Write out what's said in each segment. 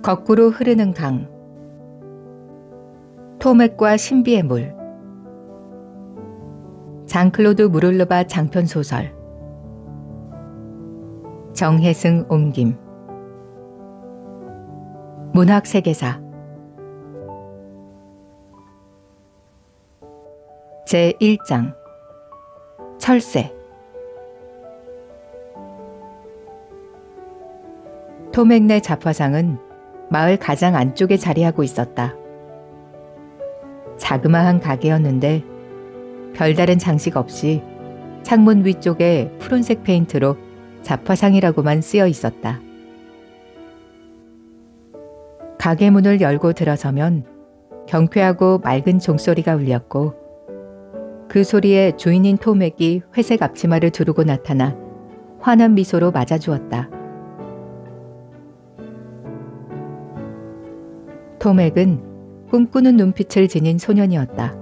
거꾸로 흐르는 강. 토맥과 신비의 물. 장클로드 무를르바 장편 소설. 정혜승 옮김. 문학 세계사. 제1장. 철새. 토맥네 잡화상은 마을 가장 안쪽에 자리하고 있었다. 자그마한 가게였는데 별다른 장식 없이 창문 위쪽에 푸른색 페인트로 잡화상이라고만 쓰여 있었다. 가게 문을 열고 들어서면 경쾌하고 맑은 종소리가 울렸고 그 소리에 주인인 토맥이 회색 앞치마를 두르고 나타나 환한 미소로 맞아주었다. 토맥은 꿈꾸는 눈빛을 지닌 소년이었다.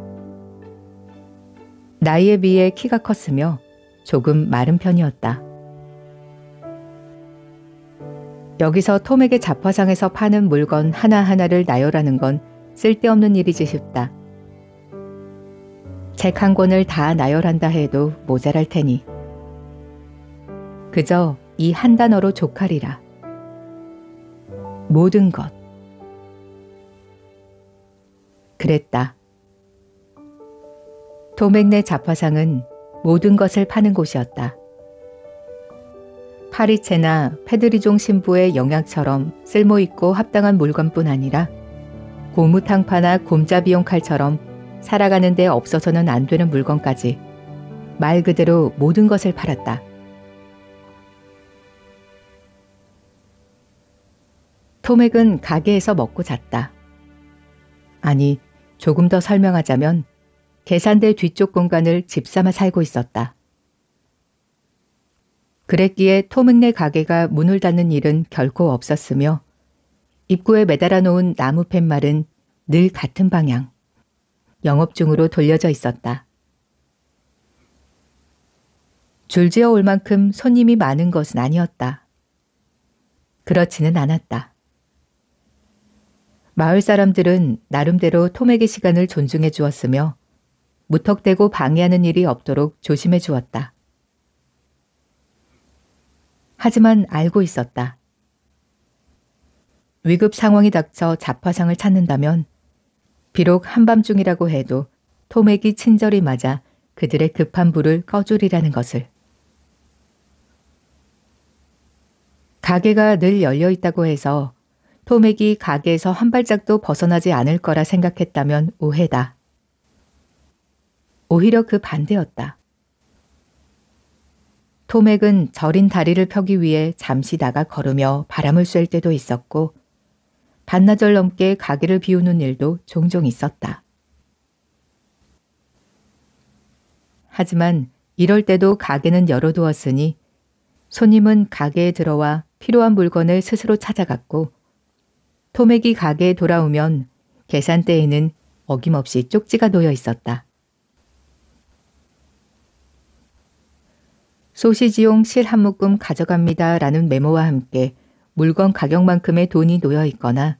나이에 비해 키가 컸으며 조금 마른 편이었다. 여기서 토맥의 잡화상에서 파는 물건 하나하나를 나열하는 건 쓸데없는 일이지 싶다. 책 한 권을 다 나열한다 해도 모자랄 테니 그저 이 한 단어로 족하리라. 모든 것. 그랬다. 토맥네 잡화상은 모든 것을 파는 곳이었다. 파리채나 페드리종 신부의 영약처럼 쓸모있고 합당한 물건뿐 아니라 고무탕파나 곰잡이용 칼처럼 살아가는 데 없어서는 안 되는 물건까지 말 그대로 모든 것을 팔았다. 토맥은 가게에서 먹고 잤다. 아니, 조금 더 설명하자면 계산대 뒤쪽 공간을 집 삼아 살고 있었다. 그랬기에 토맥네 가게가 문을 닫는 일은 결코 없었으며 입구에 매달아 놓은 나무 팻말은 늘 같은 방향, 영업 중으로 돌려져 있었다. 줄지어 올 만큼 손님이 많은 것은 아니었다. 그렇지는 않았다. 마을 사람들은 나름대로 토맥의 시간을 존중해 주었으며 무턱대고 방해하는 일이 없도록 조심해 주었다. 하지만 알고 있었다. 위급 상황이 닥쳐 잡화상을 찾는다면 비록 한밤중이라고 해도 토맥이 친절히 맞아 그들의 급한 불을 꺼주리라는 것을. 가게가 늘 열려 있다고 해서 토맥이 가게에서 한 발짝도 벗어나지 않을 거라 생각했다면 오해다. 오히려 그 반대였다. 토맥은 저린 다리를 펴기 위해 잠시 나가 걸으며 바람을 쐴 때도 있었고 반나절 넘게 가게를 비우는 일도 종종 있었다. 하지만 이럴 때도 가게는 열어두었으니 손님은 가게에 들어와 필요한 물건을 스스로 찾아갔고 토맥이 가게에 돌아오면 계산대에는 어김없이 쪽지가 놓여 있었다. 소시지용 실 한 묶음 가져갑니다 라는 메모와 함께 물건 가격만큼의 돈이 놓여 있거나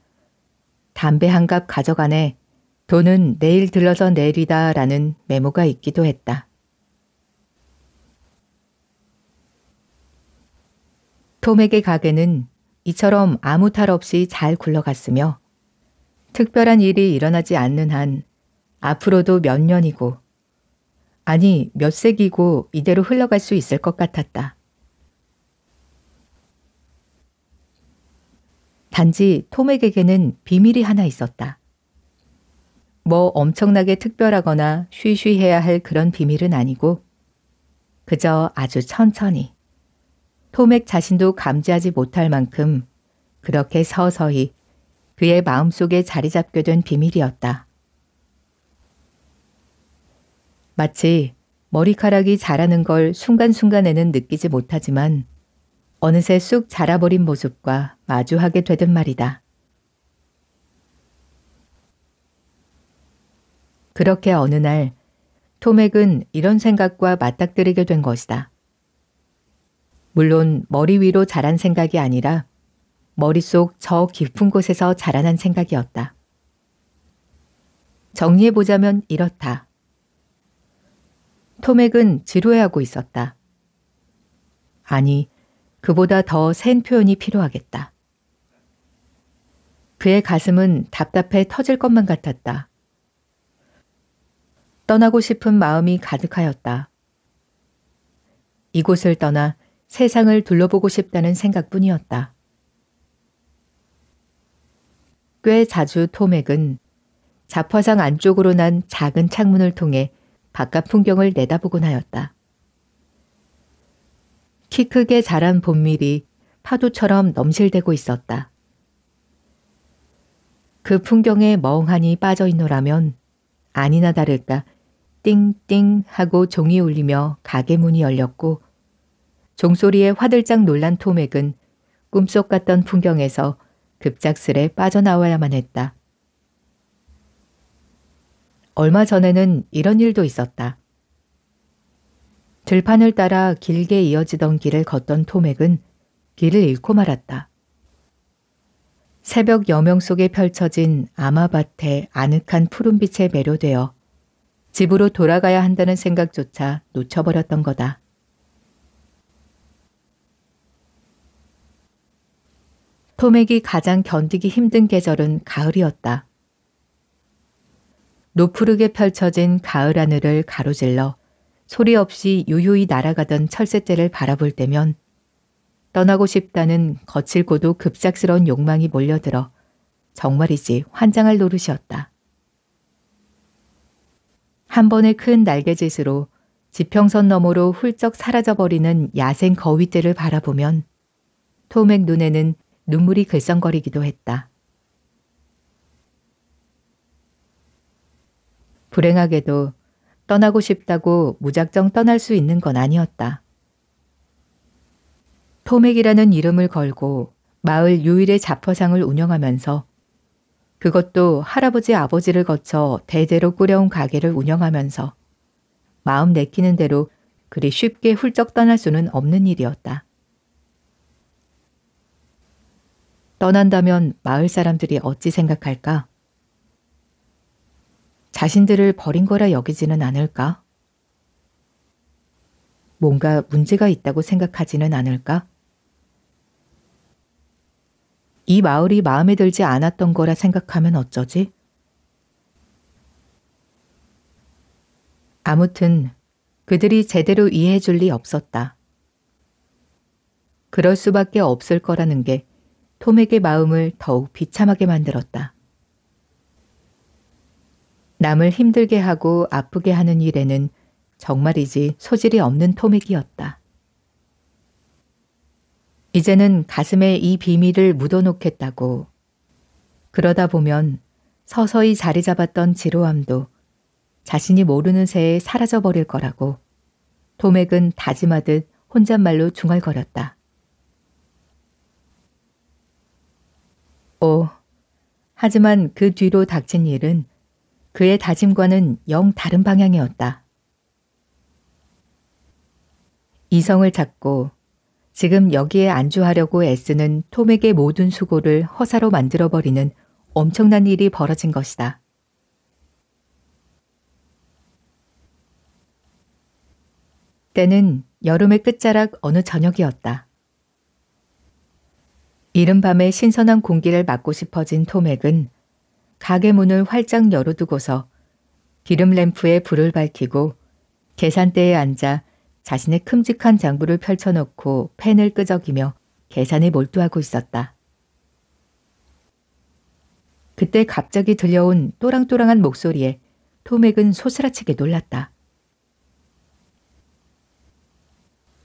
담배 한 갑 가져가네, 돈은 내일 들러서 내리다 라는 메모가 있기도 했다. 토맥의 가게는 이처럼 아무 탈 없이 잘 굴러갔으며 특별한 일이 일어나지 않는 한 앞으로도 몇 년이고 아니 몇 세기고 이대로 흘러갈 수 있을 것 같았다. 단지 토맥에게는 비밀이 하나 있었다. 뭐 엄청나게 특별하거나 쉬쉬해야 할 그런 비밀은 아니고 그저 아주 천천히 토맥 자신도 감지하지 못할 만큼 그렇게 서서히 그의 마음속에 자리 잡게 된 비밀이었다. 마치 머리카락이 자라는 걸 순간순간에는 느끼지 못하지만 어느새 쑥 자라버린 모습과 마주하게 되든 말이다. 그렇게 어느 날 토맥은 이런 생각과 맞닥뜨리게 된 것이다. 물론 머리 위로 자란 생각이 아니라 머릿속 저 깊은 곳에서 자라난 생각이었다. 정리해보자면 이렇다. 토맥은 지루해하고 있었다. 아니, 그보다 더 센 표현이 필요하겠다. 그의 가슴은 답답해 터질 것만 같았다. 떠나고 싶은 마음이 가득하였다. 이곳을 떠나 세상을 둘러보고 싶다는 생각뿐이었다. 꽤 자주 토맥은 잡화상 안쪽으로 난 작은 창문을 통해 바깥 풍경을 내다보곤 하였다. 키 크게 자란 봄밀이 파도처럼 넘실대고 있었다. 그 풍경에 멍하니 빠져있노라면 아니나 다를까 띵띵 하고 종이 울리며 가게 문이 열렸고 종소리에 화들짝 놀란 토맥은 꿈속 같던 풍경에서 급작스레 빠져나와야만 했다. 얼마 전에는 이런 일도 있었다. 들판을 따라 길게 이어지던 길을 걷던 토맥은 길을 잃고 말았다. 새벽 여명 속에 펼쳐진 아마밭의 아늑한 푸른빛에 매료되어 집으로 돌아가야 한다는 생각조차 놓쳐버렸던 거다. 토맥이 가장 견디기 힘든 계절은 가을이었다. 노푸르게 펼쳐진 가을 하늘을 가로질러 소리 없이 유유히 날아가던 철새떼를 바라볼 때면 떠나고 싶다는 거칠고도 급작스러운 욕망이 몰려들어 정말이지 환장할 노릇이었다. 한 번의 큰 날개짓으로 지평선 너머로 훌쩍 사라져버리는 야생 거위떼를 바라보면 토맥 눈에는 눈물이 글썽거리기도 했다. 불행하게도 떠나고 싶다고 무작정 떠날 수 있는 건 아니었다. 토맥이라는 이름을 걸고 마을 유일의 잡화상을 운영하면서 그것도 할아버지 아버지를 거쳐 대대로 꾸려온 가게를 운영하면서 마음 내키는 대로 그리 쉽게 훌쩍 떠날 수는 없는 일이었다. 떠난다면 마을 사람들이 어찌 생각할까? 자신들을 버린 거라 여기지는 않을까? 뭔가 문제가 있다고 생각하지는 않을까? 이 마을이 마음에 들지 않았던 거라 생각하면 어쩌지? 아무튼 그들이 제대로 이해해 줄 리 없었다. 그럴 수밖에 없을 거라는 게 토맥의 마음을 더욱 비참하게 만들었다. 남을 힘들게 하고 아프게 하는 일에는 정말이지 소질이 없는 토맥이었다. 이제는 가슴에 이 비밀을 묻어놓겠다고. 그러다 보면 서서히 자리 잡았던 지루함도 자신이 모르는 새에 사라져버릴 거라고 토맥은 다짐하듯 혼잣말로 중얼거렸다. 하지만 그 뒤로 닥친 일은 그의 다짐과는 영 다른 방향이었다. 이성을 찾고 지금 여기에 안주하려고 애쓰는 토맥의 모든 수고를 허사로 만들어버리는 엄청난 일이 벌어진 것이다. 때는 여름의 끝자락 어느 저녁이었다. 이른 밤에 신선한 공기를 맡고 싶어진 토맥은 가게 문을 활짝 열어두고서 기름 램프에 불을 밝히고 계산대에 앉아 자신의 큼직한 장부를 펼쳐놓고 펜을 끄적이며 계산에 몰두하고 있었다. 그때 갑자기 들려온 또랑또랑한 목소리에 토맥은 소스라치게 놀랐다.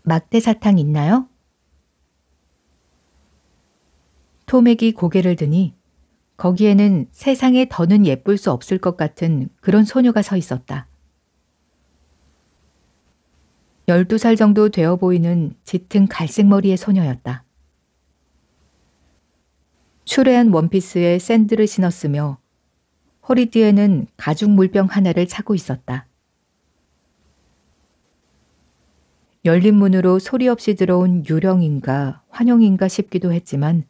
막대 사탕 있나요? 토맥이 고개를 드니 거기에는 세상에 더는 예쁠 수 없을 것 같은 그런 소녀가 서 있었다. 12살 정도 되어 보이는 짙은 갈색 머리의 소녀였다. 추레한 원피스에 샌들을 신었으며 허리띠에는 가죽 물병 하나를 차고 있었다. 열린 문으로 소리 없이 들어온 유령인가 환영인가 싶기도 했지만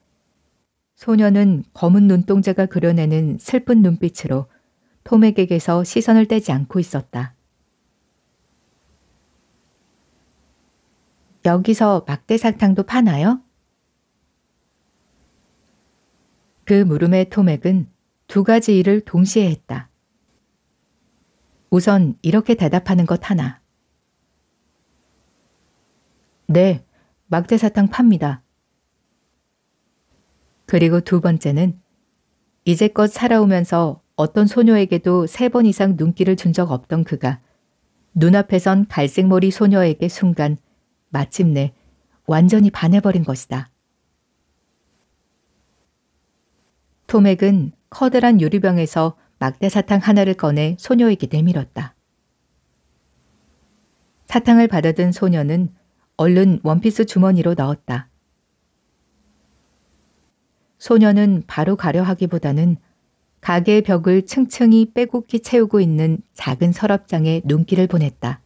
소녀는 검은 눈동자가 그려내는 슬픈 눈빛으로 톰에게서 시선을 떼지 않고 있었다. 여기서 막대사탕도 파나요? 그 물음에 톰액은 두 가지 일을 동시에 했다. 우선 이렇게 대답하는 것 하나. 네, 막대사탕 팝니다. 그리고 두 번째는 이제껏 살아오면서 어떤 소녀에게도 3번 이상 눈길을 준 적 없던 그가 눈앞에선 갈색머리 소녀에게 순간 마침내 완전히 반해버린 것이다. 톰액은 커다란 유리병에서 막대사탕 하나를 꺼내 소녀에게 내밀었다. 사탕을 받아든 소녀는 얼른 원피스 주머니로 넣었다. 소녀는 바로 가려 하기보다는 가게의 벽을 층층이 빼곡히 채우고 있는 작은 서랍장에 눈길을 보냈다.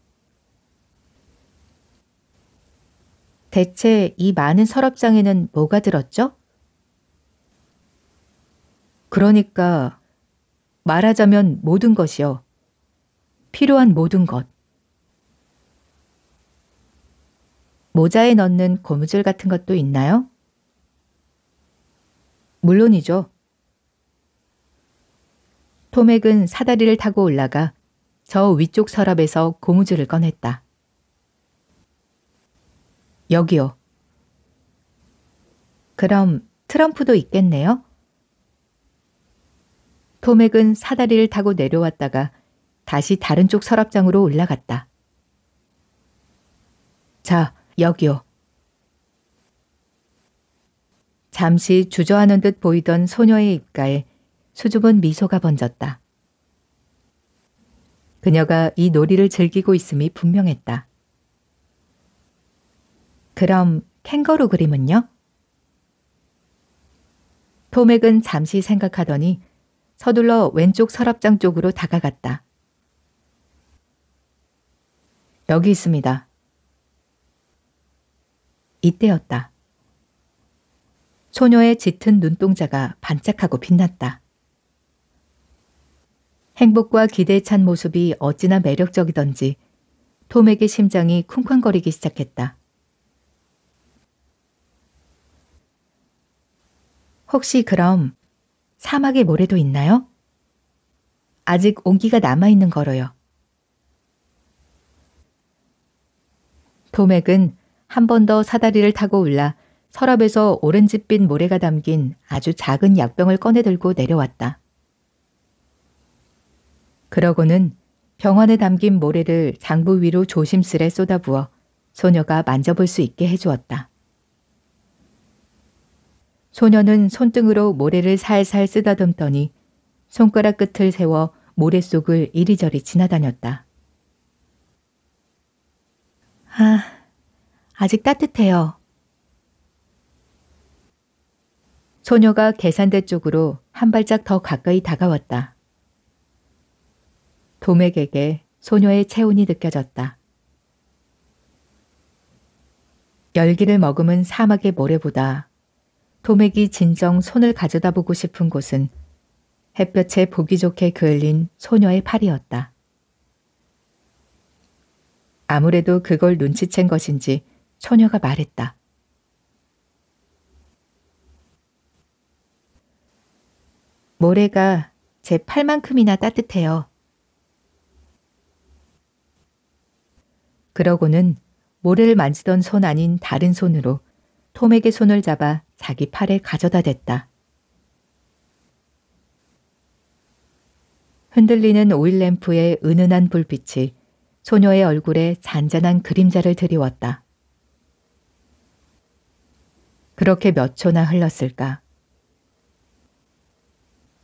대체 이 많은 서랍장에는 뭐가 들었죠? 그러니까 말하자면 모든 것이요. 필요한 모든 것. 모자에 넣는 고무줄 같은 것도 있나요? 물론이죠. 톰액은 사다리를 타고 올라가 저 위쪽 서랍에서 고무줄을 꺼냈다. 여기요. 그럼 트럼프도 있겠네요? 톰액은 사다리를 타고 내려왔다가 다시 다른 쪽 서랍장으로 올라갔다. 자, 여기요. 잠시 주저하는 듯 보이던 소녀의 입가에 수줍은 미소가 번졌다. 그녀가 이 놀이를 즐기고 있음이 분명했다. 그럼 캥거루 그림은요? 톰액은 잠시 생각하더니 서둘러 왼쪽 서랍장 쪽으로 다가갔다. 여기 있습니다. 이때였다. 소녀의 짙은 눈동자가 반짝하고 빛났다. 행복과 기대에 찬 모습이 어찌나 매력적이던지 톰에게 심장이 쿵쾅거리기 시작했다. 혹시 그럼 사막의 모래도 있나요? 아직 온기가 남아있는 거로요. 톰액은 한 번 더 사다리를 타고 올라 서랍에서 오렌지빛 모래가 담긴 아주 작은 약병을 꺼내 들고 내려왔다. 그러고는 병 안에 담긴 모래를 장부 위로 조심스레 쏟아부어 소녀가 만져볼 수 있게 해주었다. 소녀는 손등으로 모래를 살살 쓰다듬더니 손가락 끝을 세워 모래 속을 이리저리 지나다녔다. 아직 따뜻해요. 소녀가 계산대 쪽으로 한 발짝 더 가까이 다가왔다. 톰액에게 소녀의 체온이 느껴졌다. 열기를 머금은 사막의 모래보다 톰액이 진정 손을 가져다 보고 싶은 곳은 햇볕에 보기 좋게 그을린 소녀의 팔이었다. 아무래도 그걸 눈치챈 것인지 소녀가 말했다. 모래가 제 팔만큼이나 따뜻해요. 그러고는 모래를 만지던 손 아닌 다른 손으로 톰에게 손을 잡아 자기 팔에 가져다 댔다. 흔들리는 오일램프의 은은한 불빛이 소녀의 얼굴에 잔잔한 그림자를 드리웠다. 그렇게 몇 초나 흘렀을까.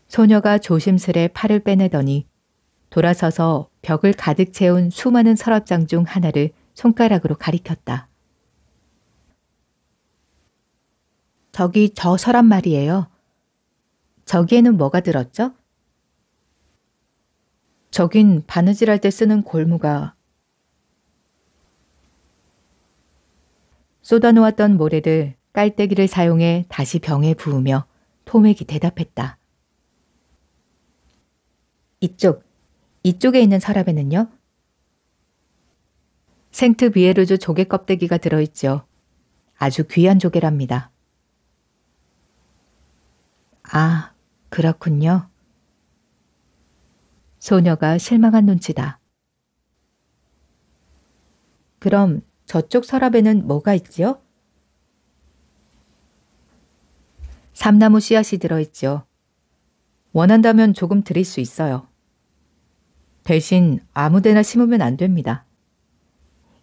소녀가 조심스레 팔을 빼내더니 돌아서서 벽을 가득 채운 수많은 서랍장 중 하나를 손가락으로 가리켰다. 저기 저 서랍 말이에요. 저기에는 뭐가 들었죠? 저긴 바느질할 때 쓰는 골무가. 쏟아놓았던 모래를 깔때기를 사용해 다시 병에 부으며 토맥이 대답했다. 이쪽에 있는 서랍에는요? 생트 비에르주 조개 껍데기가 들어있죠. 아주 귀한 조개랍니다. 아, 그렇군요. 소녀가 실망한 눈치다. 그럼 저쪽 서랍에는 뭐가 있지요? 삼나무 씨앗이 들어있죠. 원한다면 조금 드릴 수 있어요. 대신 아무데나 심으면 안 됩니다.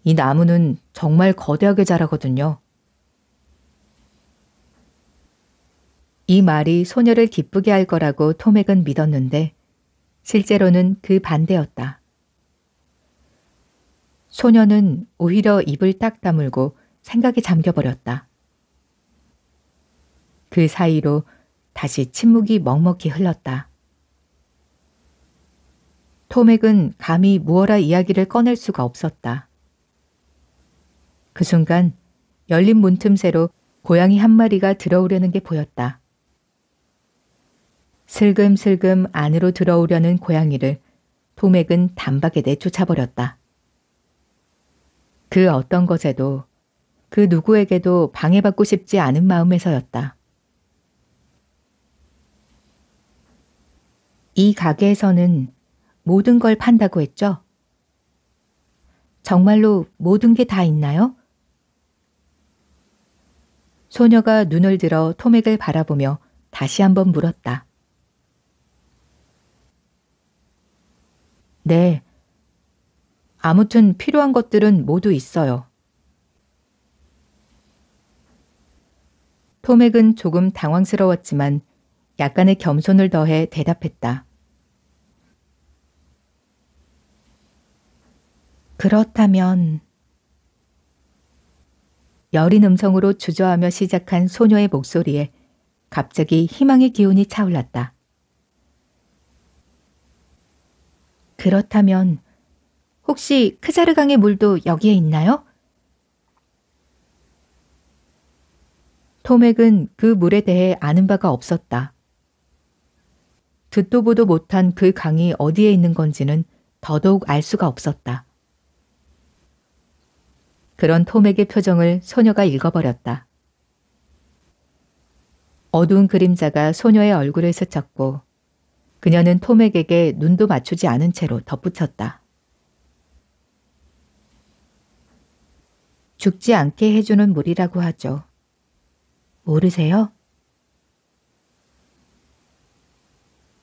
이 나무는 정말 거대하게 자라거든요. 이 말이 소녀를 기쁘게 할 거라고 토맥은 믿었는데 실제로는 그 반대였다. 소녀는 오히려 입을 딱 다물고 생각에 잠겨버렸다. 그 사이로 다시 침묵이 먹먹히 흘렀다. 토맥은 감히 무어라 이야기를 꺼낼 수가 없었다. 그 순간 열린 문틈새로 고양이 한 마리가 들어오려는 게 보였다. 슬금슬금 안으로 들어오려는 고양이를 토맥은 단박에 내쫓아버렸다. 그 어떤 것에도 그 누구에게도 방해받고 싶지 않은 마음에서였다. 이 가게에서는 모든 걸 판다고 했죠? 정말로 모든 게 다 있나요? 소녀가 눈을 들어 토맥을 바라보며 다시 한번 물었다. 네. 아무튼 필요한 것들은 모두 있어요. 토맥은 조금 당황스러웠지만 약간의 겸손을 더해 대답했다. 그렇다면 여린 음성으로 주저하며 시작한 소녀의 목소리에 갑자기 희망의 기운이 차올랐다. 그렇다면 혹시 크자르강의 물도 여기에 있나요? 토맥은 그 물에 대해 아는 바가 없었다. 듣도 보도 못한 그 강이 어디에 있는 건지는 더더욱 알 수가 없었다. 그런 토맥의 표정을 소녀가 읽어버렸다. 어두운 그림자가 소녀의 얼굴을 스쳤고 그녀는 토맥에게 눈도 맞추지 않은 채로 덧붙였다. 죽지 않게 해주는 물이라고 하죠. 모르세요?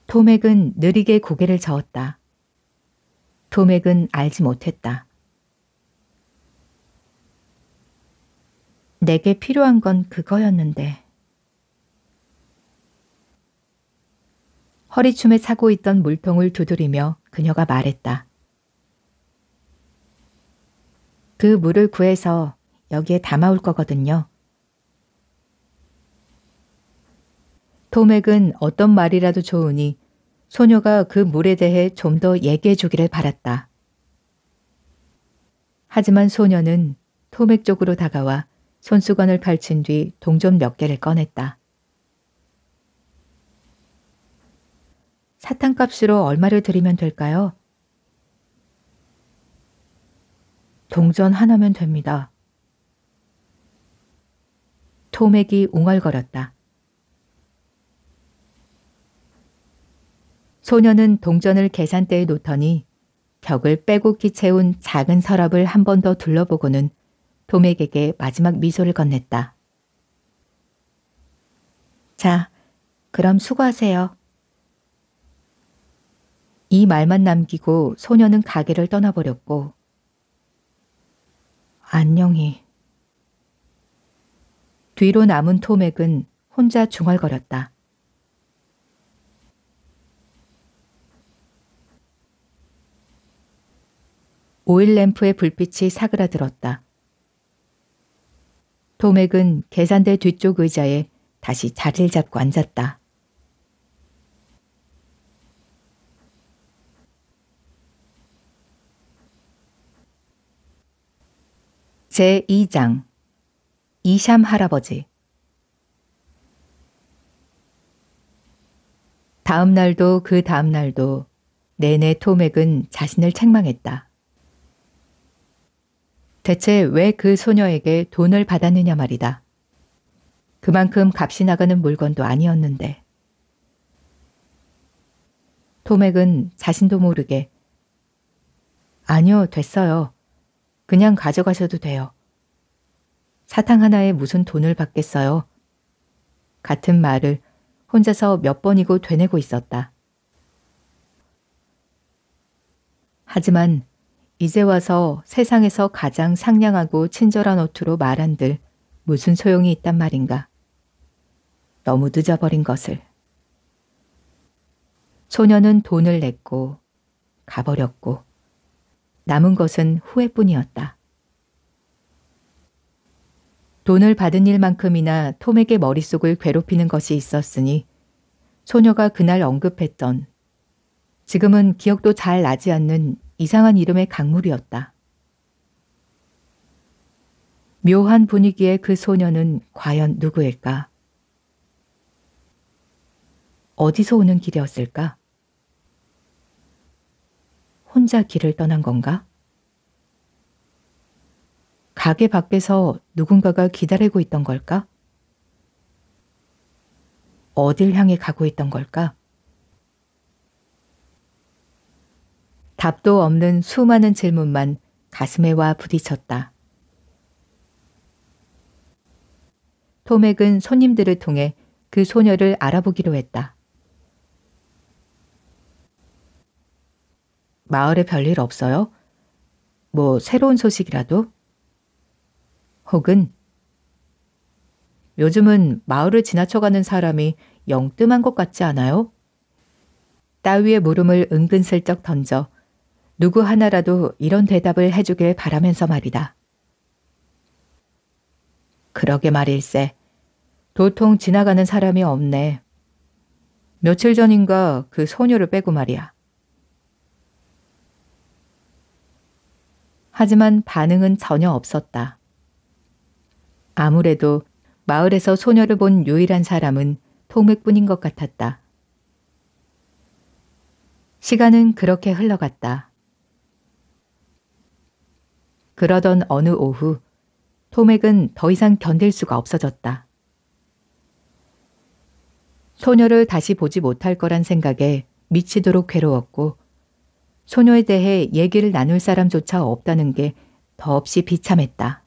토맥은 느리게 고개를 저었다. 토맥은 알지 못했다. 내게 필요한 건 그거였는데. 허리춤에 차고 있던 물통을 두드리며 그녀가 말했다. 그 물을 구해서 여기에 담아올 거거든요. 토맥은 어떤 말이라도 좋으니 소녀가 그 물에 대해 좀 더 얘기해 주기를 바랐다. 하지만 소녀는 토맥 쪽으로 다가와 손수건을 펼친 뒤 동전 몇 개를 꺼냈다. 사탕값으로 얼마를 드리면 될까요? 동전 하나면 됩니다. 토맥이 웅얼거렸다. 소녀는 동전을 계산대에 놓더니 벽을 빼곡히 채운 작은 서랍을 한 번 더 둘러보고는 토맥에게 마지막 미소를 건넸다. 자, 그럼 수고하세요. 이 말만 남기고 소녀는 가게를 떠나버렸고 안녕히. 뒤로 남은 토맥은 혼자 중얼거렸다. 오일 램프의 불빛이 사그라들었다. 토맥은 계산대 뒤쪽 의자에 다시 자리를 잡고 앉았다. 제2장 이샴 할아버지. 다음 날도 그 다음 날도 내내 토맥은 자신을 책망했다. 대체 왜 그 소녀에게 돈을 받았느냐 말이다. 그만큼 값이 나가는 물건도 아니었는데. 토맥은 자신도 모르게 아니요, 됐어요. 그냥 가져가셔도 돼요. 사탕 하나에 무슨 돈을 받겠어요. 같은 말을 혼자서 몇 번이고 되뇌고 있었다. 하지만 이제 와서 세상에서 가장 상냥하고 친절한 어투로 말한들 무슨 소용이 있단 말인가. 너무 늦어버린 것을. 소녀는 돈을 냈고 가버렸고 남은 것은 후회뿐이었다. 돈을 받은 일만큼이나 톰에게 머릿속을 괴롭히는 것이 있었으니 소녀가 그날 언급했던 지금은 기억도 잘 나지 않는 이상한 이름의 강물이었다. 묘한 분위기의 그 소녀는 과연 누구일까? 어디서 오는 길이었을까? 혼자 길을 떠난 건가? 가게 밖에서 누군가가 기다리고 있던 걸까? 어딜 향해 가고 있던 걸까? 답도 없는 수많은 질문만 가슴에 와 부딪혔다. 토맥은 손님들을 통해 그 소녀를 알아보기로 했다. 마을에 별일 없어요? 뭐 새로운 소식이라도? 혹은 요즘은 마을을 지나쳐가는 사람이 영 뜸한 것 같지 않아요? 따위의 물음을 은근슬쩍 던져 누구 하나라도 이런 대답을 해주길 바라면서 말이다. 그러게 말일세. 도통 지나가는 사람이 없네. 며칠 전인가 그 소녀를 빼고 말이야. 하지만 반응은 전혀 없었다. 아무래도 마을에서 소녀를 본 유일한 사람은 토맥뿐인 것 같았다. 시간은 그렇게 흘러갔다. 그러던 어느 오후 토맥은 더 이상 견딜 수가 없어졌다. 소녀를 다시 보지 못할 거란 생각에 미치도록 괴로웠고 소녀에 대해 얘기를 나눌 사람조차 없다는 게 더없이 비참했다.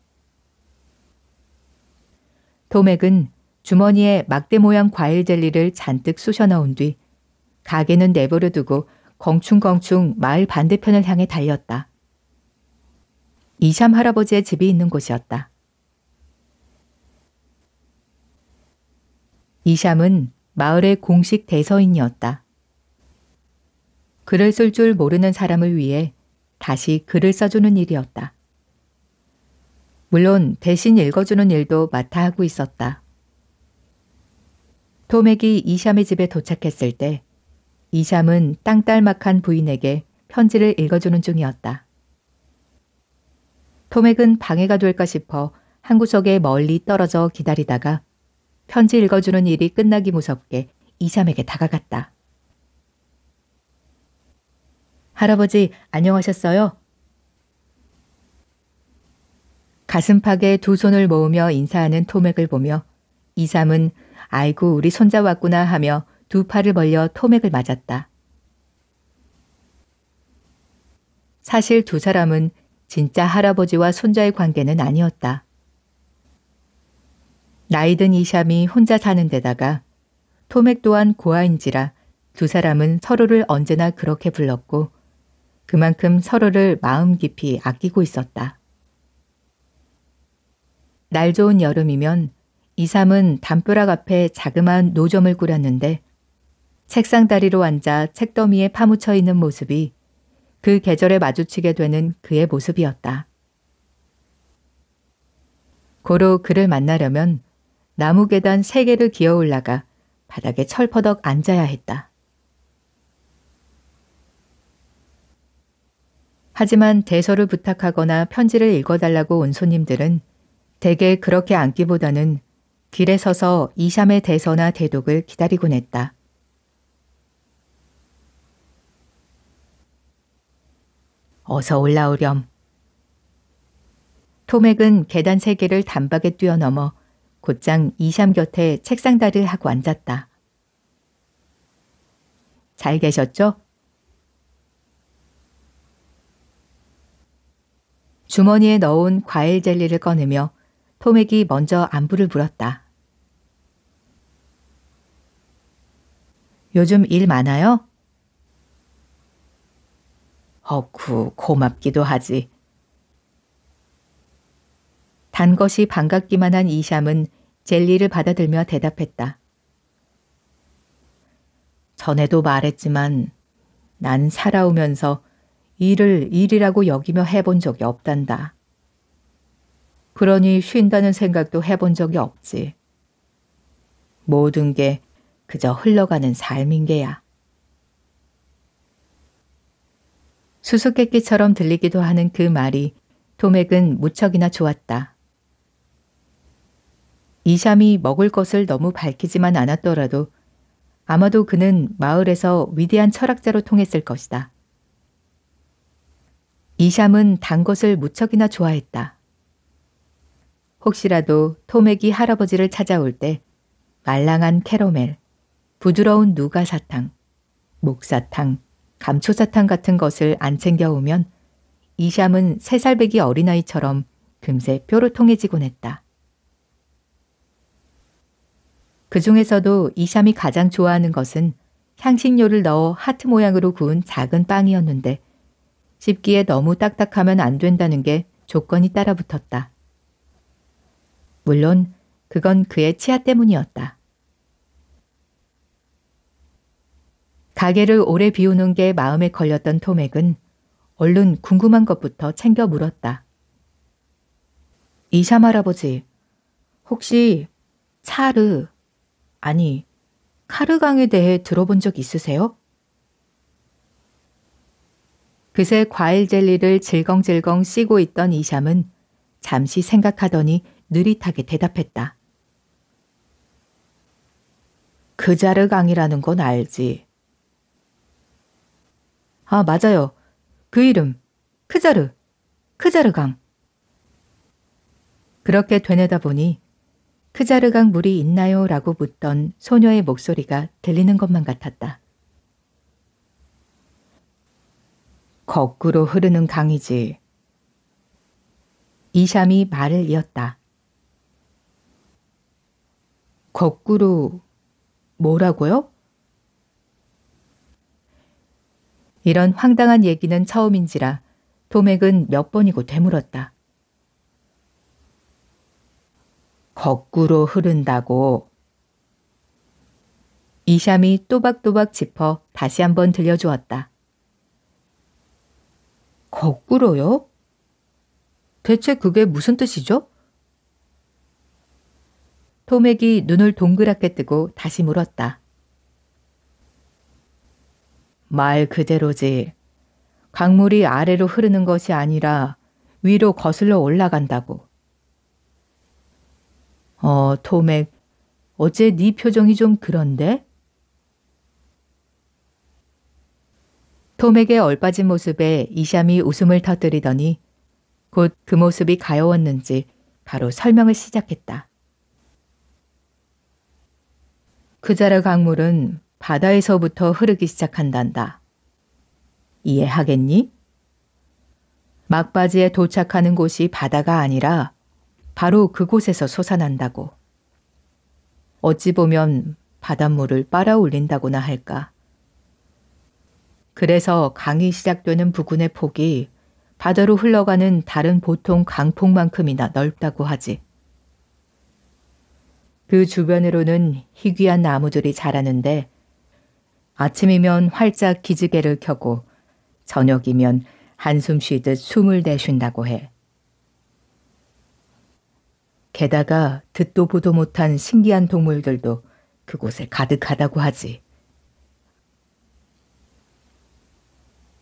토맥은 주머니에 막대 모양 과일 젤리를 잔뜩 쑤셔 넣은 뒤 가게는 내버려 두고 껑충껑충 마을 반대편을 향해 달렸다. 이샴 할아버지의 집이 있는 곳이었다. 이샴은 마을의 공식 대서인이었다. 글을 쓸 줄 모르는 사람을 위해 다시 글을 써주는 일이었다. 물론 대신 읽어주는 일도 맡아 하고 있었다. 토맥이 이샴의 집에 도착했을 때 이샴은 땅딸막한 부인에게 편지를 읽어주는 중이었다. 토맥은 방해가 될까 싶어 한 구석에 멀리 떨어져 기다리다가 편지 읽어주는 일이 끝나기 무섭게 이샴에게 다가갔다. 할아버지, 안녕하셨어요? 가슴팍에 두 손을 모으며 인사하는 토맥을 보며 이샴은 아이고 우리 손자 왔구나 하며 두 팔을 벌려 토맥을 맞았다. 사실 두 사람은 진짜 할아버지와 손자의 관계는 아니었다. 나이든 이샴이 혼자 사는 데다가 토맥 또한 고아인지라 두 사람은 서로를 언제나 그렇게 불렀고 그만큼 서로를 마음 깊이 아끼고 있었다. 날 좋은 여름이면 이삼은 담벼락 앞에 자그마한 노점을 꾸렸는데 책상 다리로 앉아 책더미에 파묻혀 있는 모습이 그 계절에 마주치게 되는 그의 모습이었다. 고로 그를 만나려면 나무 계단 3개를 기어 올라가 바닥에 철퍼덕 앉아야 했다. 하지만 대서를 부탁하거나 편지를 읽어달라고 온 손님들은 대개 그렇게 앉기보다는 길에 서서 이샴의 대서나 대독을 기다리곤 했다. 어서 올라오렴. 토맥은 계단 3개를 단박에 뛰어넘어 곧장 이샴 곁에 책상다리를 하고 앉았다. 잘 계셨죠? 주머니에 넣은 과일 젤리를 꺼내며 토맥이 먼저 안부를 물었다. 요즘 일 많아요? 허쿠, 고맙기도 하지. 단 것이 반갑기만 한 이샴은 젤리를 받아들며 대답했다. 전에도 말했지만 난 살아오면서 일을 일이라고 여기며 해본 적이 없단다. 그러니 쉰다는 생각도 해본 적이 없지. 모든 게 그저 흘러가는 삶인 게야. 수수께끼처럼 들리기도 하는 그 말이 토맥은 무척이나 좋았다. 이샴이 먹을 것을 너무 밝히지만 않았더라도 아마도 그는 마을에서 위대한 철학자로 통했을 것이다. 이샴은 단 것을 무척이나 좋아했다. 혹시라도 토맥이 할아버지를 찾아올 때 말랑한 캐러멜, 부드러운 누가 사탕, 목사탕, 감초사탕 같은 것을 안 챙겨오면 이샴은 3살배기 어린아이처럼 금세 뾰로통해지곤 했다. 그 중에서도 이샴이 가장 좋아하는 것은 향신료를 넣어 하트 모양으로 구운 작은 빵이었는데 씹기에 너무 딱딱하면 안 된다는 게 조건이 따라붙었다. 물론 그건 그의 치아 때문이었다. 가게를 오래 비우는 게 마음에 걸렸던 토맥은 얼른 궁금한 것부터 챙겨 물었다. 이샴 할아버지, 혹시 차르, 아니 카르강에 대해 들어본 적 있으세요? 그새 과일 젤리를 질겅질겅 씹고 있던 이샴은 잠시 생각하더니 느릿하게 대답했다. 크자르강이라는 건 알지. 아, 맞아요. 그 이름, 크자르강. 그렇게 되뇌다 보니 크자르강 물이 있나요? 라고 묻던 소녀의 목소리가 들리는 것만 같았다. 거꾸로 흐르는 강이지. 이샴이 말을 이었다. 거꾸로 뭐라고요? 이런 황당한 얘기는 처음인지라 토맥은 몇 번이고 되물었다. 거꾸로 흐른다고. 이샴이 또박또박 짚어 다시 한번 들려주었다. 거꾸로요? 대체 그게 무슨 뜻이죠? 토맥이 눈을 동그랗게 뜨고 다시 물었다. 말 그대로지. 강물이 아래로 흐르는 것이 아니라 위로 거슬러 올라간다고. 토맥, 어째 네 표정이 좀 그런데? 토맥의 얼빠진 모습에 이샴이 웃음을 터뜨리더니 곧 그 모습이 가여웠는지 바로 설명을 시작했다. 크자르 강물은 바다에서부터 흐르기 시작한단다. 이해하겠니? 막바지에 도착하는 곳이 바다가 아니라 바로 그곳에서 솟아난다고. 어찌 보면 바닷물을 빨아올린다고나 할까. 그래서 강이 시작되는 부근의 폭이 바다로 흘러가는 다른 보통 강폭만큼이나 넓다고 하지. 그 주변으로는 희귀한 나무들이 자라는데 아침이면 활짝 기지개를 켜고 저녁이면 한숨 쉬듯 숨을 내쉰다고 해. 게다가 듣도 보도 못한 신기한 동물들도 그곳에 가득하다고 하지.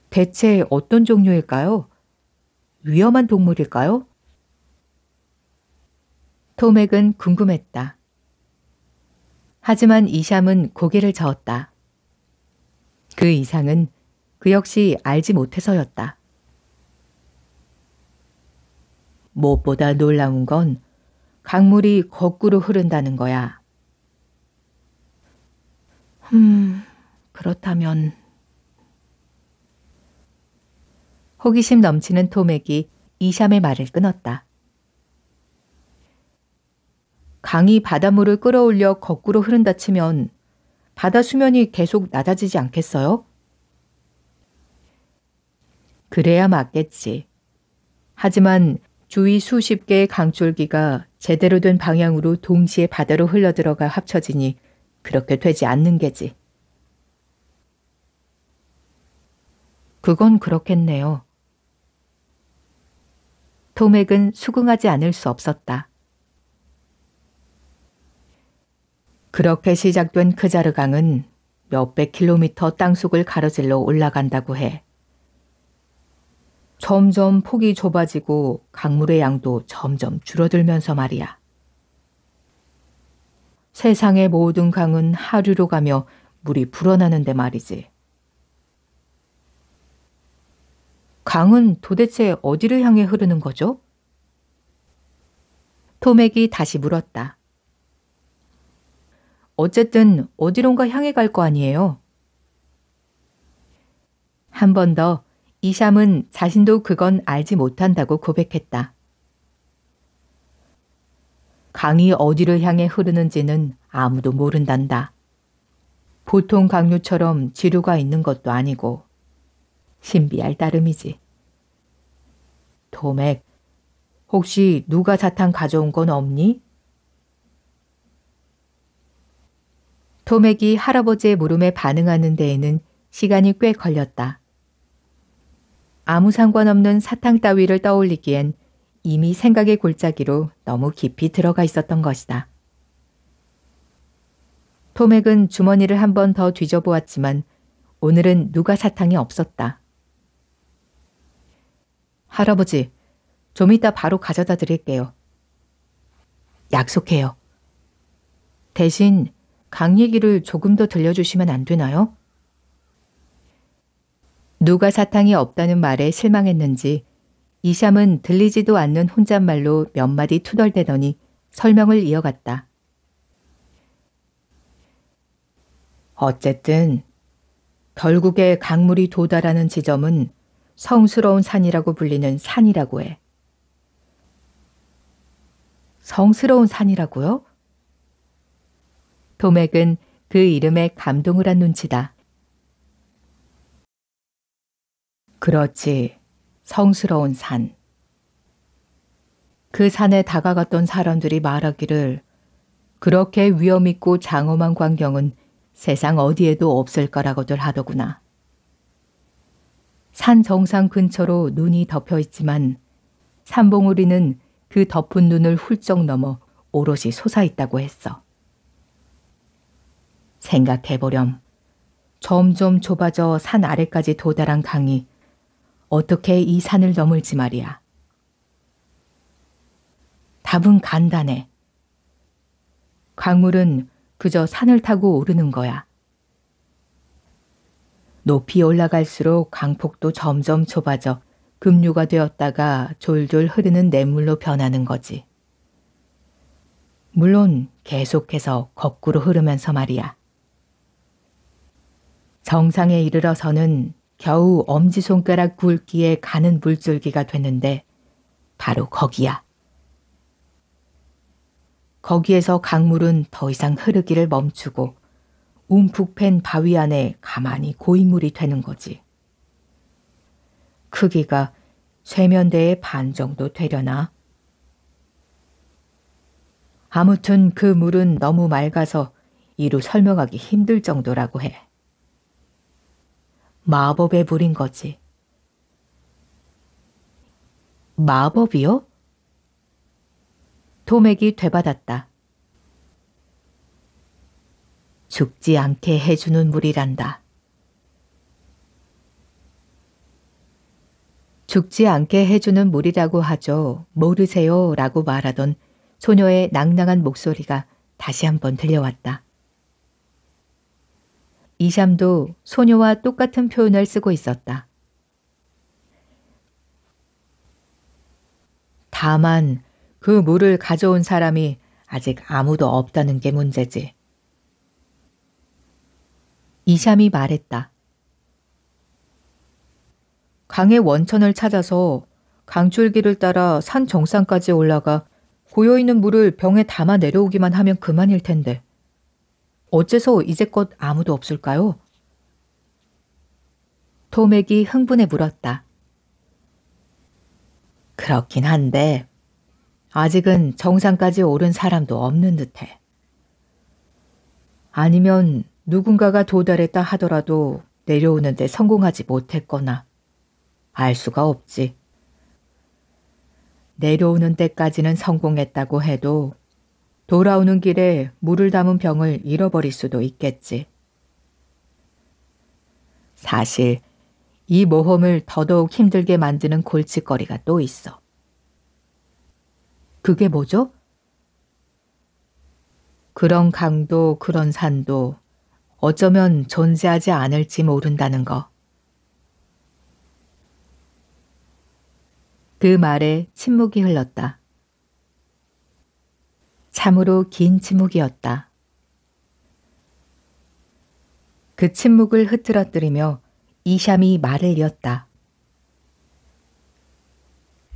대체 어떤 종류일까요? 위험한 동물일까요? 토맥은 궁금했다. 하지만 이샴은 고개를 저었다. 그 이상은 그 역시 알지 못해서였다. 무엇보다 놀라운 건 강물이 거꾸로 흐른다는 거야. 그렇다면... 호기심 넘치는 토맥이 이샴의 말을 끊었다. 강이 바닷물을 끌어올려 거꾸로 흐른다 치면 바다 수면이 계속 낮아지지 않겠어요? 그래야 맞겠지. 하지만 주위 수십 개의 강줄기가 제대로 된 방향으로 동시에 바다로 흘러들어가 합쳐지니 그렇게 되지 않는 게지. 그건 그렇겠네요. 토맥은 수긍하지 않을 수 없었다. 그렇게 시작된 크자르강은 몇백 킬로미터 땅속을 가로질러 올라간다고 해. 점점 폭이 좁아지고 강물의 양도 점점 줄어들면서 말이야. 세상의 모든 강은 하류로 가며 물이 불어나는데 말이지. 강은 도대체 어디를 향해 흐르는 거죠? 토맥이 다시 물었다. 어쨌든 어디론가 향해 갈 거 아니에요. 한 번 더 이샴은 자신도 그건 알지 못한다고 고백했다. 강이 어디를 향해 흐르는지는 아무도 모른단다. 보통 강류처럼 지류가 있는 것도 아니고 신비할 따름이지. 토맥, 혹시 누가 사탕 가져온 건 없니? 토맥이 할아버지의 물음에 반응하는 데에는 시간이 꽤 걸렸다. 아무 상관없는 사탕 따위를 떠올리기엔 이미 생각의 골짜기로 너무 깊이 들어가 있었던 것이다. 토맥은 주머니를 한 번 더 뒤져보았지만 오늘은 누가 사탕이 없었다. 할아버지, 좀 이따 바로 가져다 드릴게요. 약속해요. 대신 강 얘기를 조금 더 들려주시면 안 되나요? 누가 사탕이 없다는 말에 실망했는지 이샴은 들리지도 않는 혼잣말로 몇 마디 투덜대더니 설명을 이어갔다. 어쨌든 결국에 강물이 도달하는 지점은 성스러운 산이라고 불리는 산이라고 해. 성스러운 산이라고요? 토맥은 그 이름에 감동을 한 눈치다. 그렇지, 성스러운 산. 그 산에 다가갔던 사람들이 말하기를 그렇게 위험있고 장엄한 광경은 세상 어디에도 없을 거라고들 하더구나. 산 정상 근처로 눈이 덮여 있지만 산봉우리는 그 덮은 눈을 훌쩍 넘어 오롯이 솟아있다고 했어. 생각해보렴. 점점 좁아져 산 아래까지 도달한 강이 어떻게 이 산을 넘을지 말이야. 답은 간단해. 강물은 그저 산을 타고 오르는 거야. 높이 올라갈수록 강폭도 점점 좁아져 급류가 되었다가 졸졸 흐르는 냇물로 변하는 거지. 물론 계속해서 거꾸로 흐르면서 말이야. 정상에 이르러서는 겨우 엄지손가락 굵기에 가는 물줄기가 됐는데 바로 거기야. 거기에서 강물은 더 이상 흐르기를 멈추고 움푹 팬 바위 안에 가만히 고인물이 되는 거지. 크기가 쇠면대의 반 정도 되려나? 아무튼 그 물은 너무 맑아서 이루 설명하기 힘들 정도라고 해. 마법의 물인 거지. 마법이요? 토맥이 되받았다. 죽지 않게 해주는 물이란다. 죽지 않게 해주는 물이라고 하죠. 모르세요 라고 말하던 소녀의 낭낭한 목소리가 다시 한번 들려왔다. 이샴도 소녀와 똑같은 표현을 쓰고 있었다. 다만 그 물을 가져온 사람이 아직 아무도 없다는 게 문제지. 이샴이 말했다. 강의 원천을 찾아서 강줄기를 따라 산 정상까지 올라가 고여있는 물을 병에 담아 내려오기만 하면 그만일 텐데. 어째서 이제껏 아무도 없을까요? 토맥이 흥분해 물었다. 그렇긴 한데 아직은 정상까지 오른 사람도 없는 듯해. 아니면 누군가가 도달했다 하더라도 내려오는데 성공하지 못했거나 알 수가 없지. 내려오는 데까지는 성공했다고 해도 돌아오는 길에 물을 담은 병을 잃어버릴 수도 있겠지. 사실 이 모험을 더더욱 힘들게 만드는 골칫거리가 또 있어. 그게 뭐죠? 그런 강도, 그런 산도 어쩌면 존재하지 않을지 모른다는 거. 그 말에 침묵이 흘렀다. 참으로 긴 침묵이었다. 그 침묵을 흐트러뜨리며 이샴이 말을 이었다.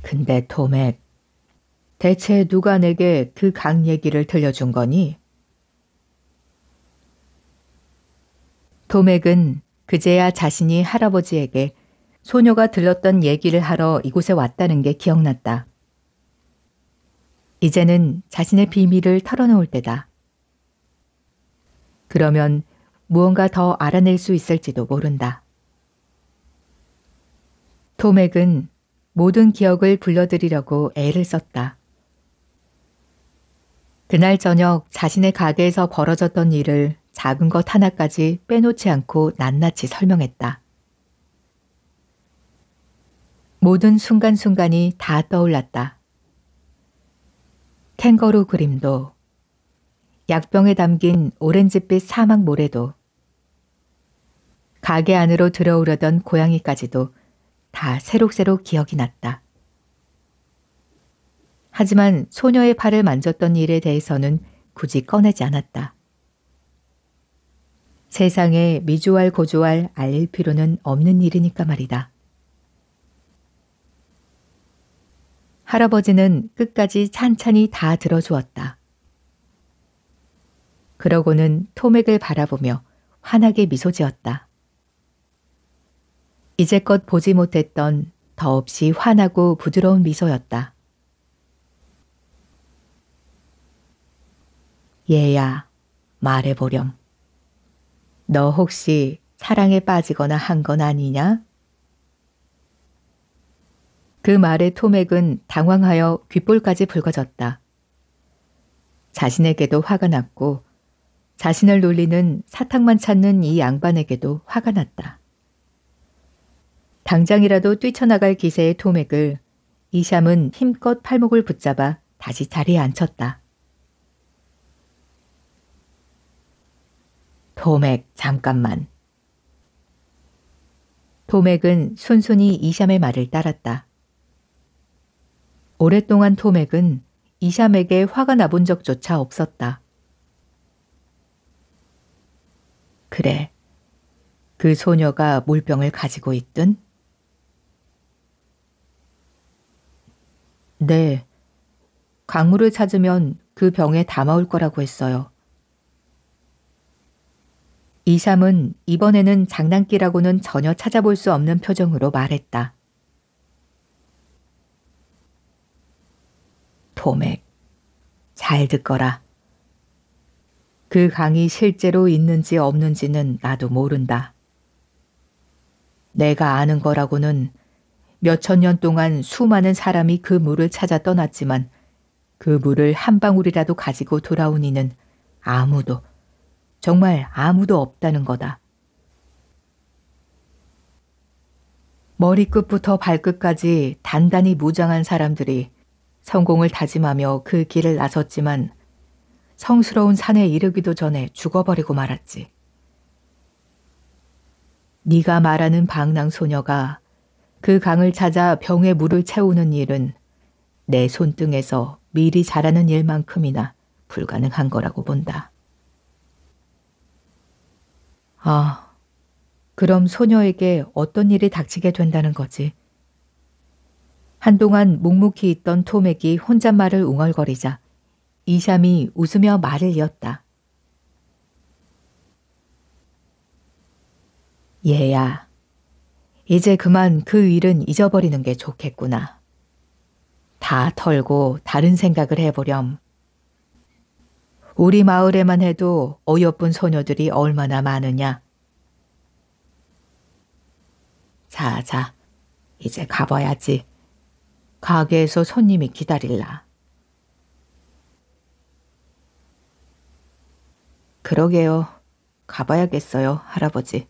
근데 토맥, 대체 누가 내게 그 강 얘기를 들려준 거니? 토맥은 그제야 자신이 할아버지에게 소녀가 들렀던 얘기를 하러 이곳에 왔다는 게 기억났다. 이제는 자신의 비밀을 털어놓을 때다. 그러면 무언가 더 알아낼 수 있을지도 모른다. 토맥은 모든 기억을 불러들이려고 애를 썼다. 그날 저녁 자신의 가게에서 벌어졌던 일을 작은 것 하나까지 빼놓지 않고 낱낱이 설명했다. 모든 순간순간이 다 떠올랐다. 캥거루 그림도, 약병에 담긴 오렌지빛 사막 모래도, 가게 안으로 들어오려던 고양이까지도 다 새록새록 기억이 났다. 하지만 소녀의 팔을 만졌던 일에 대해서는 굳이 꺼내지 않았다. 세상에 미주알 고주알 알릴 필요는 없는 일이니까 말이다. 할아버지는 끝까지 찬찬히 다 들어주었다. 그러고는 토맥을 바라보며 환하게 미소 지었다. 이제껏 보지 못했던 더없이 환하고 부드러운 미소였다. 얘야, 말해보렴. 너 혹시 사랑에 빠지거나 한 건 아니냐? 그 말에 토맥은 당황하여 귓볼까지 붉어졌다. 자신에게도 화가 났고 자신을 놀리는 사탕만 찾는 이 양반에게도 화가 났다. 당장이라도 뛰쳐나갈 기세의 토맥을 이샴은 힘껏 팔목을 붙잡아 다시 자리에 앉혔다. 토맥, 잠깐만. 토맥은 순순히 이샴의 말을 따랐다. 오랫동안 토맥은 이샴에게 화가 나본 적조차 없었다. 그래, 그 소녀가 물병을 가지고 있든? 네, 강물을 찾으면 그 병에 담아올 거라고 했어요. 이샴은 이번에는 장난기라고는 전혀 찾아볼 수 없는 표정으로 말했다. 토맥, 잘 듣거라. 그 강이 실제로 있는지 없는지는 나도 모른다. 내가 아는 거라고는 몇천 년 동안 수많은 사람이 그 물을 찾아 떠났지만 그 물을 한 방울이라도 가지고 돌아온 이는 아무도, 정말 아무도 없다는 거다. 머리끝부터 발끝까지 단단히 무장한 사람들이 성공을 다짐하며 그 길을 나섰지만 성스러운 산에 이르기도 전에 죽어버리고 말았지. 네가 말하는 방랑소녀가 그 강을 찾아 병에 물을 채우는 일은 내 손등에서 미리 잘하는 일만큼이나 불가능한 거라고 본다. 아, 그럼 소녀에게 어떤 일이 닥치게 된다는 거지? 한동안 묵묵히 있던 토맥이 혼잣말을 웅얼거리자 이샴이 웃으며 말을 이었다. 얘야, 이제 그만 그 일은 잊어버리는 게 좋겠구나. 다 털고 다른 생각을 해보렴. 우리 마을에만 해도 어여쁜 소녀들이 얼마나 많으냐. 자, 이제 가봐야지. 가게에서 손님이 기다릴라. 그러게요. 가봐야겠어요, 할아버지.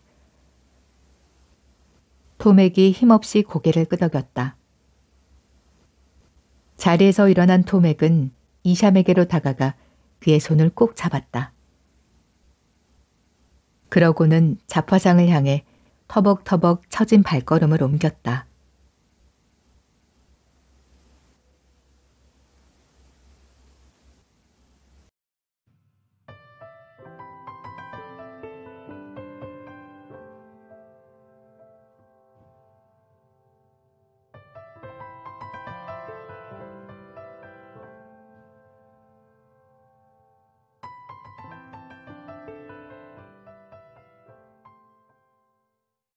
토맥이 힘없이 고개를 끄덕였다. 자리에서 일어난 토맥은 이샴에게로 다가가 그의 손을 꼭 잡았다. 그러고는 잡화상을 향해 터벅터벅 처진 발걸음을 옮겼다.